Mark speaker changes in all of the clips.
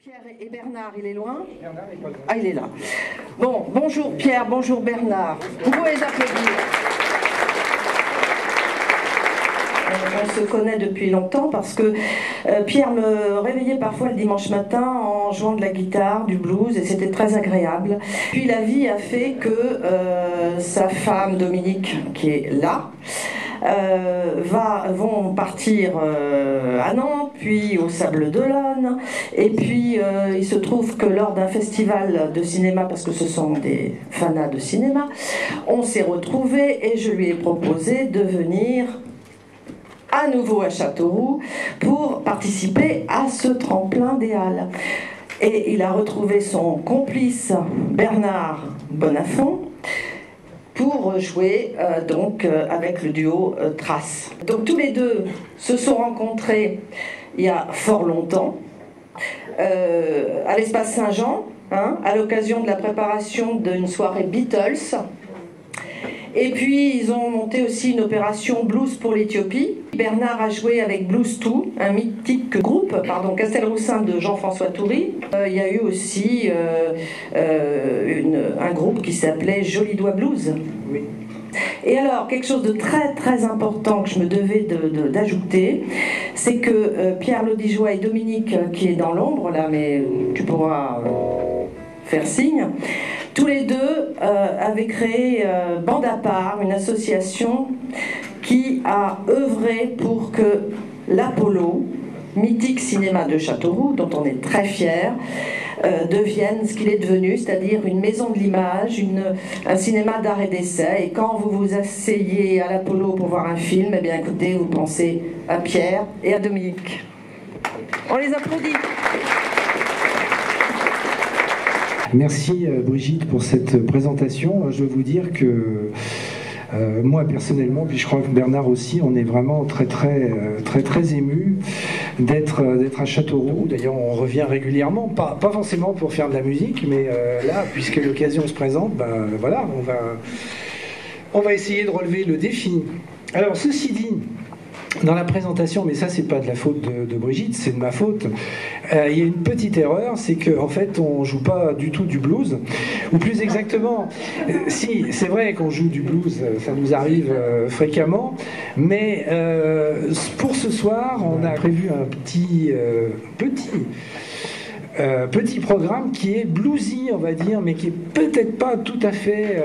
Speaker 1: Pierre et Bernard, il est loin? Ah, il est là. Bon, bonjour Pierre, bonjour Bernard. Vous pouvez les applaudir. On se connaît depuis longtemps parce que Pierre me réveillait parfois le dimanche matin en jouant de la guitare, du blues, et c'était très agréable. Puis la vie a fait que sa femme Dominique, qui est là, vont partir à Nantes, puis au Sable d'Olonne, et puis il se trouve que lors d'un festival de cinéma, parce que ce sont des fanas de cinéma, on s'est retrouvés et je lui ai proposé de venir à nouveau à Châteauroux pour participer à ce tremplin des Halles. Et il a retrouvé son complice Bernard Bonafont pour jouer avec le duo Trace. Donc tous les deux se sont rencontrés il y a fort longtemps à l'espace Saint-Jean, à l'occasion de la préparation d'une soirée Beatles. Et puis ils ont monté aussi une opération blues pour l'Éthiopie. Bernard a joué avec Blues 2, un mythique groupe, Castelroussin de Jean-François Toury. Il y a eu aussi un groupe qui s'appelait Joli Doigt Blues. Oui. Et alors, quelque chose de très très important que je me devais d'ajouter, c'est que Pierre Lodigeois et Dominique, qui est dans l'ombre là, mais tu pourras faire signe, tous les deux avaient créé Bande à part, une association qui a œuvré pour que l'Apollo, mythique cinéma de Châteauroux, dont on est très fiers, devienne ce qu'il est devenu, c'est-à-dire une maison de l'image, un cinéma d'art et d'essai. Et quand vous vous asseyez à l'Apollo pour voir un film, eh bien écoutez, vous pensez à Pierre et à Dominique. On les applaudit.
Speaker 2: Merci Brigitte pour cette présentation. Je veux vous dire que moi personnellement, puis je crois que Bernard aussi, on est vraiment très ému d'être à Châteauroux. D'ailleurs, on revient régulièrement, pas forcément pour faire de la musique, mais là, puisque l'occasion se présente, ben voilà, on va essayer de relever le défi. Alors, ceci dit, dans la présentation, mais ça c'est pas de la faute de Brigitte, c'est de ma faute, il y a une petite erreur, c'est qu'en fait on joue pas du tout du blues, ou plus exactement, si c'est vrai qu'on joue du blues, ça nous arrive fréquemment, mais pour ce soir on a prévu un petit programme qui est bluesy, on va dire, mais qui est peut-être pas tout à fait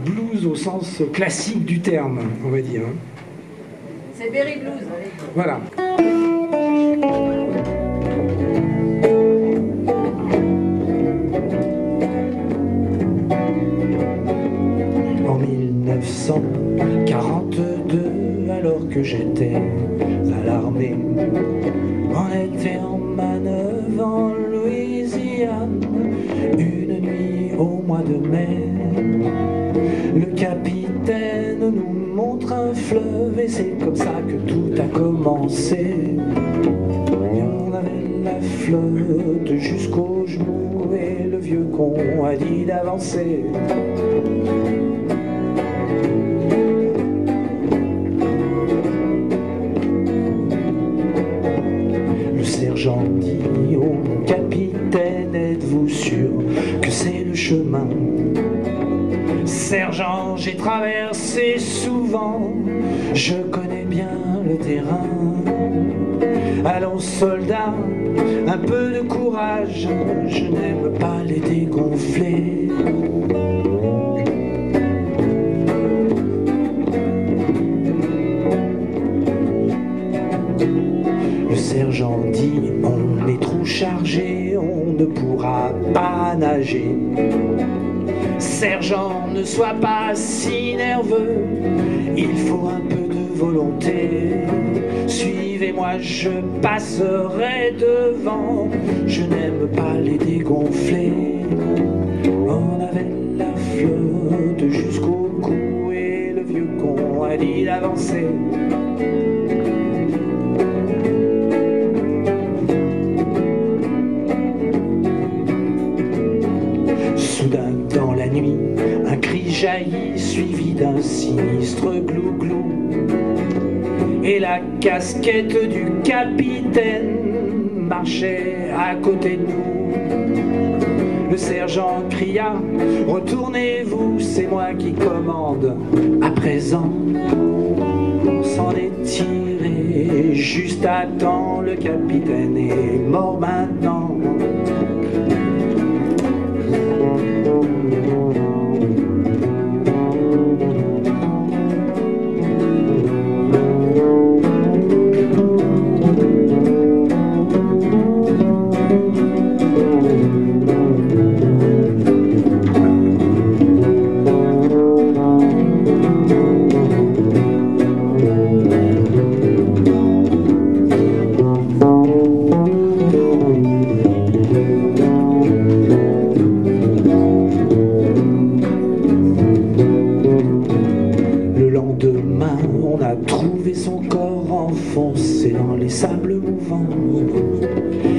Speaker 2: blues au sens classique du terme, on va dire.
Speaker 1: C'est Berry Blues.
Speaker 2: Voilà. En 1942, alors que j'étais à l'armée, on était en manœuvre en Louisiane, une nuit au mois de mai. Le capitaine nous montre un fleuve et c'est comme ça que tout a commencé. Et on avait la flotte jusqu'aux genoux et le vieux con a dit d'avancer. Le sergent dit au capitaine, êtes-vous sûr que c'est le chemin? Sergent, j'ai traversé souvent, je connais bien le terrain. Allons soldats, un peu de courage, je n'aime pas les dégonfler. Le sergent dit, on est trop chargé, on ne pourra pas nager. Sergent, ne sois pas si nerveux, il faut un peu de volonté. Suivez-moi, je passerai devant, je n'aime pas les dégonfler. On avait la flotte jusqu'au cou et le vieux con a dit d'avancer. Soudain, dans la nuit, un cri jaillit, suivi d'un sinistre glou-glou. Et la casquette du capitaine marchait à côté de nous. Le sergent cria, retournez-vous, c'est moi qui commande. À présent, on s'en est tiré juste à temps, le capitaine est mort maintenant.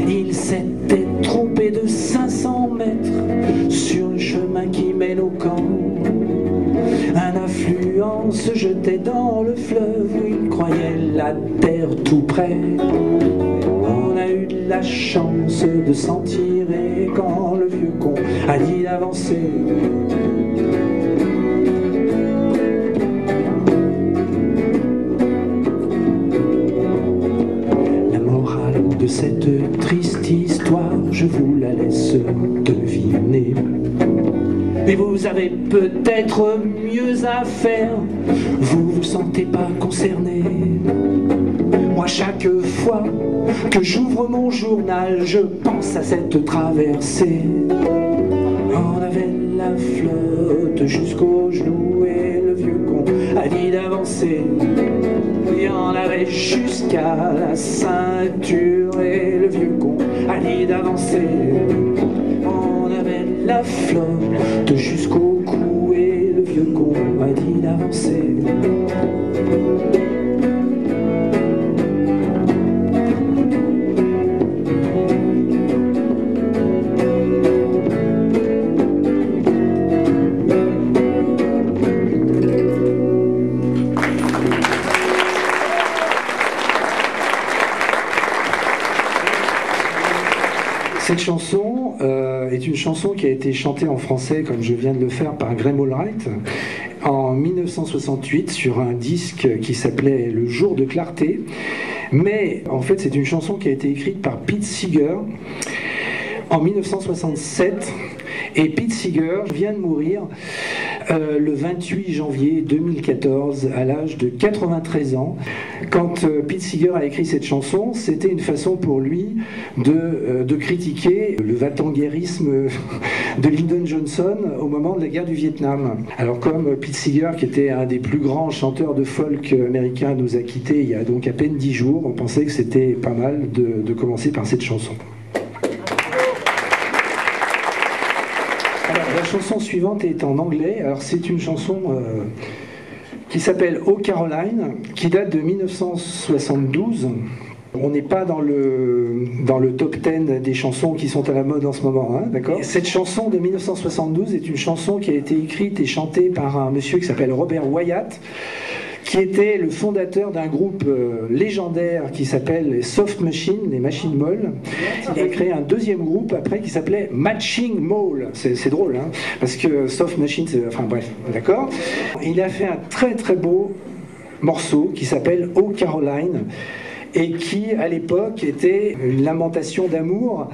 Speaker 2: Il s'était trompé de 500 mètres sur le chemin qui mène au camp. Un affluent se jetait dans le fleuve où il croyait la terre tout près. On a eu de la chance de s'en tirer quand le vieux con a dit d'avancer. De cette triste histoire, je vous la laisse deviner. Mais vous avez peut-être mieux à faire, vous vous sentez pas concerné. Moi, chaque fois que j'ouvre mon journal, je pense à cette traversée. On avait la flotte jusqu'aux genoux et le vieux con a dit d'avancer. Il y en avait jusqu'à la ceinture et le vieux con a dit d'avancer. On avait la flotte jusqu'au cou et le vieux con a dit d'avancer. Cette chanson est une chanson qui a été chantée en français, comme je viens de le faire, par Graham Allwright en 1968 sur un disque qui s'appelait Le jour de clarté. Mais en fait, c'est une chanson qui a été écrite par Pete Seeger en 1967. Et Pete Seeger vient de mourir le 28 janvier 2014 à l'âge de 93 ans. Quand Pete Seeger a écrit cette chanson, c'était une façon pour lui de critiquer le va-t-en-guerrisme de Lyndon Johnson au moment de la guerre du Vietnam. Alors comme Pete Seeger, qui était un des plus grands chanteurs de folk américains, nous a quittés il y a donc à peine 10 jours, on pensait que c'était pas mal de commencer par cette chanson. La chanson suivante est en anglais. Alors c'est une chanson qui s'appelle Oh Caroline, qui date de 1972. On n'est pas dans le top 10 des chansons qui sont à la mode en ce moment, hein, d'accord ? Cette chanson de 1972 est une chanson qui a été écrite et chantée par un monsieur qui s'appelle Robert Wyatt, qui était le fondateur d'un groupe légendaire qui s'appelle les Soft Machine, les machines molles. Il a créé un deuxième groupe après qui s'appelait Matching Mole. C'est drôle, hein, parce que Soft Machine, c'est... Enfin bref, d'accord. Il a fait un très très beau morceau qui s'appelle Oh Caroline, et qui, à l'époque, était une lamentation d'amour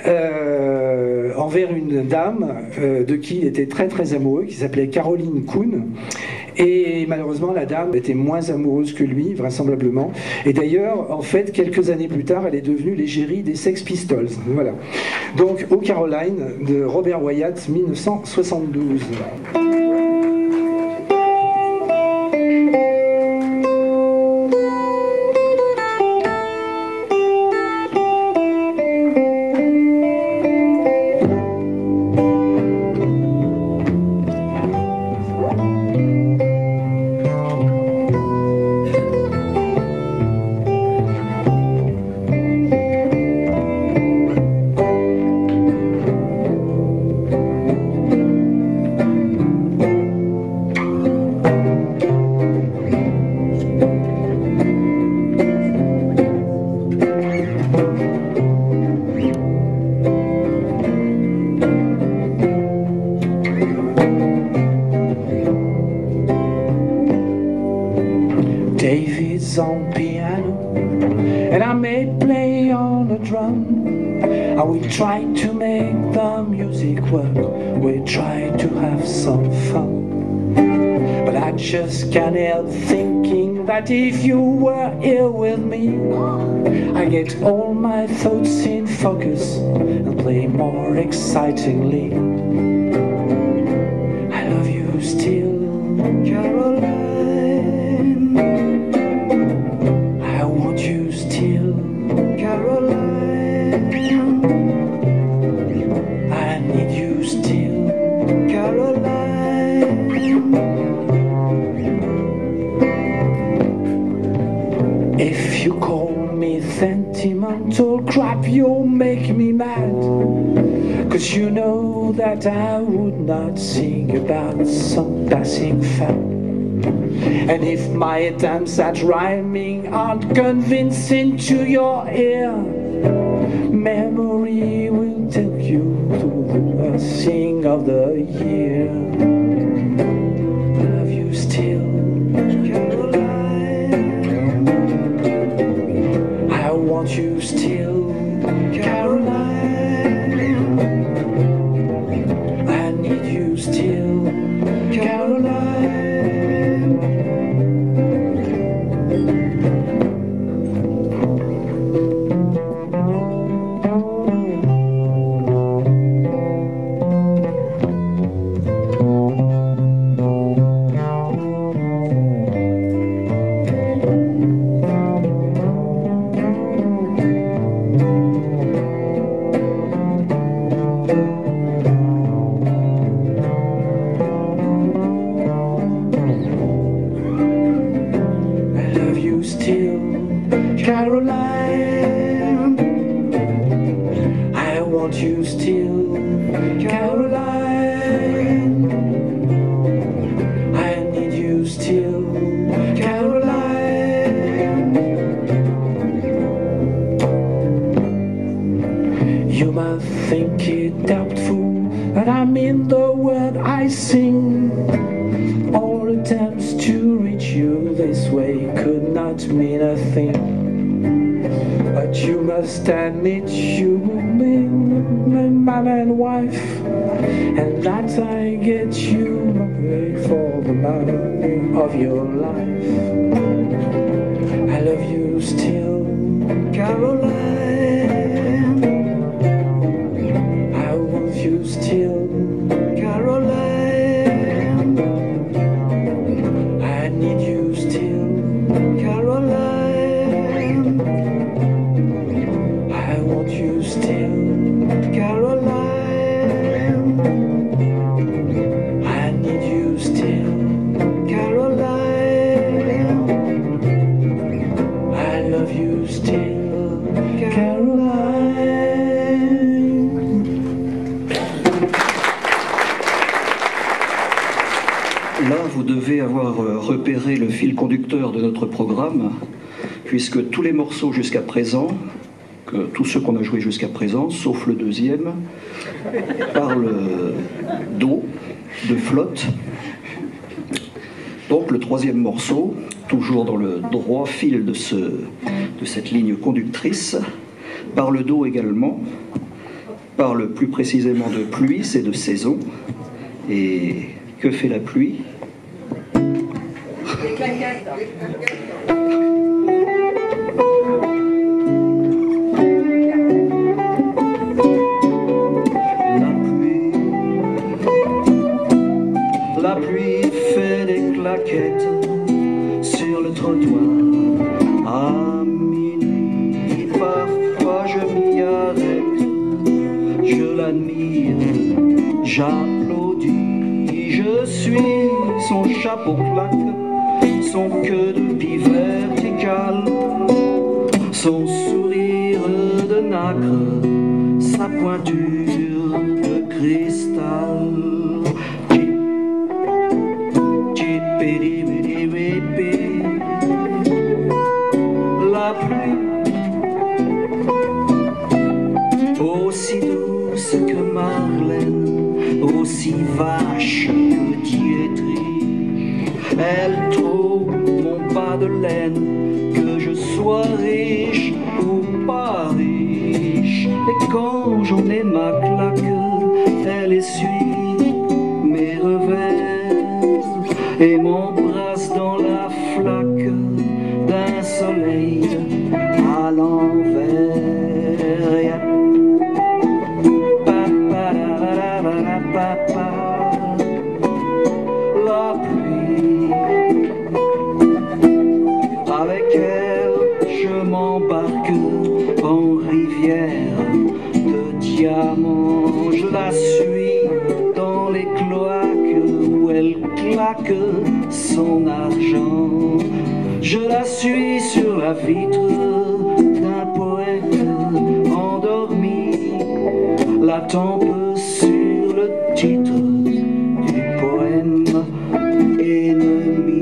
Speaker 2: envers une dame de qui il était très très amoureux, qui s'appelait Caroline Coon. Et malheureusement, la dame était moins amoureuse que lui, vraisemblablement. Et d'ailleurs, en fait, quelques années plus tard, elle est devenue l'égérie des Sex Pistols. Voilà. Donc, Oh Caroline, de Robert Wyatt, 1972. me on the drum. And we try to make the music work. We try to have some fun. But I just can't help thinking that if you were here with me, I get all my thoughts in focus and play more excitingly. I love you still, Caroline. I want you still, Caroline. I need you still, Caroline. If you call me sentimental crap, you'll make me mad. 'Cause you know that I would not sing about some passing fact. And if my attempts at rhyming aren't convincing to your ear, memory will take you to the worst thing of the year. I love you still, Caroline. I want you still, Caroline. I need you still, Caroline. Caroline, I want you still, Caroline. I need you still, Caroline. You might think it doubtful that I mean the word I sing. All attempts to reach you this way could not mean a thing. But you must admit you mean my man and wife, and that I get you paid for the man of your life. I love you still, Caroline. I want you still, Caroline. I need you still, Caroline. I want you still, Caroline. I need you still, Caroline. I love you still, Caroline.
Speaker 3: Là, vous devez avoir repéré le fil conducteur de notre programme, puisque tous les morceaux jusqu'à présent, tous ceux qu'on a joués jusqu'à présent, sauf le deuxième, parlent d'eau, de flotte. Donc le troisième morceau, toujours dans le droit fil de cette ligne conductrice, parle d'eau également, parle plus précisément de pluie, c'est de saison. Et que fait la pluie ?
Speaker 1: Les claquettes.
Speaker 3: La pluie fait des claquettes sur le trottoir à minuit. Parfois je m'y arrête, je l'admire, j'applaudis. Je suis son chapeau claque, son queue de pie verticale, son sourire de nacre, sa pointure de cristal. La pluie, aussi douce que Marlène, aussi vache que Dietrich, elle trouve mon pas de laine, que je sois riche ou pas pas riche. Et quand j'en ai ma claque, elle essuie mes revers et m'embrasse dans la flaque d'un soleil à l'envers. La pluie, avec elle je m'embarque en rivière de diamants. Je la suis dans les cloaques où elle claque son argent. Je la suis sur la vitre d'un poète endormi, la tempe sur le titre du poème ennemi.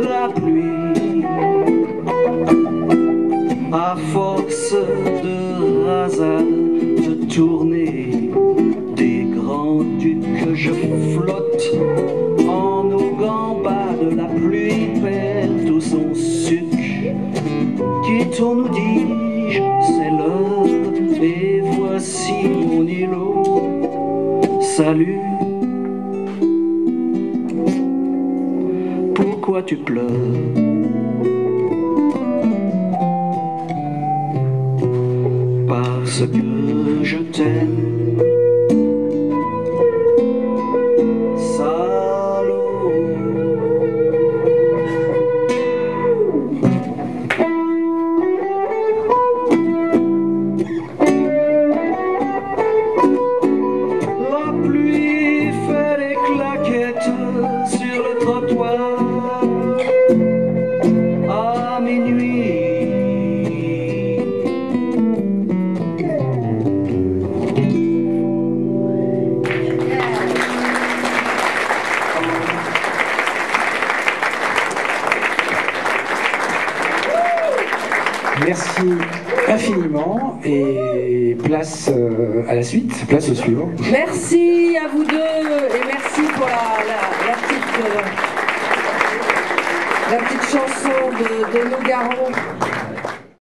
Speaker 3: La pluie, à force de rasade, de tourner des grands ducs, je flotte en eau gambade. La pluie perd tout son suc. Quittons, nous dis-je, c'est l'heure, et voici mon îlot. Salut. Pourquoi tu pleures? Parce que je t'aime. Salaud. La pluie fait des claquettes sur le trottoir à minuit.
Speaker 2: Merci infiniment et place à la suite, place au suivant.
Speaker 1: Merci à vous deux et merci pour la petite chanson de Nogaron.